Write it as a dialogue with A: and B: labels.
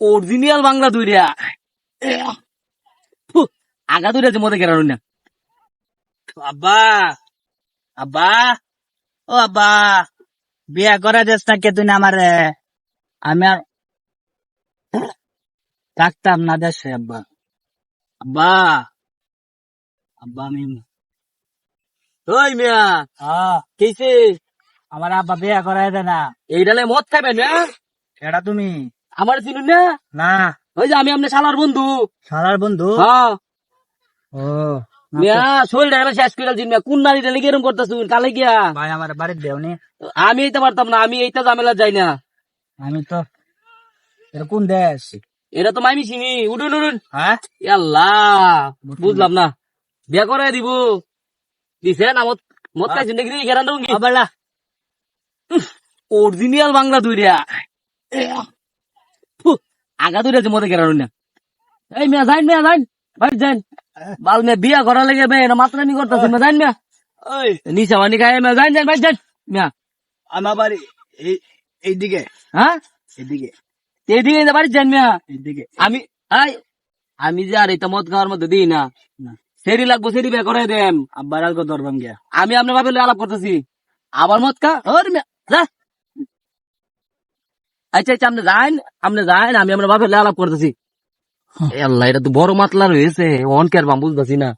A: Original Bangla দুইরা আগা দুইরা যে মধ্যে গেরানো না।
B: আব্বা আব্বা ও আব্বা বিয়া করা যাস না কে তুই না আমার আমি আর থাকতাম না দেশে আব্বা আব্বা আব্বা আমি
A: ওই মিয়া কেছে
B: আমার আব্বা বিয়া করাই দে না।
A: এই ডালে মদ খাবেন না?
B: এটা তুমি
A: আমার চিনুন না?
B: না
A: ওই যে আমি আপনার শালার বন্ধু।
B: শালার বন্ধু।
A: হ্যাঁ
B: ও না তো।
A: মিয়া শরীরটা এবার শেষ করে দিন মিয়া, কোন নারী ডালে এরকম করতেছুন কালে গিয়া?
B: ভাই আমার বাড়ির দেওনি
A: আমি এইতে পারতাম না, আমি এইটা ঝামেলা যাই না।
B: আমি তো এটা কোন দেশ?
A: এটা তো মাইমি চিনি। উঠুন উঠুন।
B: হ্যাঁ
A: আল্লাহ বুঝলাম না, বিয়া করে দিব দিছে না? মদ মদ খাইছেন দেখি ঘেরান রঙ্গি
B: আবার
A: অরিজিনাল বাংলা দুইরা আগা দুইরা যে মধ্যে গেরানো না। এই মিয়া যাইন, মিয়া যাইন, ভাই যাইন। বাল মিয়া বিয়া করা লেগে বে না মাত্রানি করতেছে মিয়া, যাইন মিয়া।
B: ওই
A: নিচা পানি খায় মিয়া, যাইন যাইন ভাই যাইন মিয়া।
B: আমার বাড়ি এইদিকে
A: হ্যাঁ
B: এইদিকে
A: এদিকে বাড়ি যান মিয়া।
B: এইদিকে
A: আমি আমি যে আর এটা মদ খাওয়ার মধ্যে দিই না, সেরি লাগবো, সেরি বিয়া করে দেন।
B: আব্বার আলগো ধরবাম গিয়া
A: আমি আপনার ভাবে আলাপ করতেছি, আবার মদ খা ওর মিয়া যা। আচ্ছা আচ্ছা আপনি যান, আপনি যান, আমি আপনার ভাবে আলাপ করতেছি। আল্লাহ এটা তো বড় মাতলা রয়েছে, অন কেয়ার বাম বুঝতেছি না।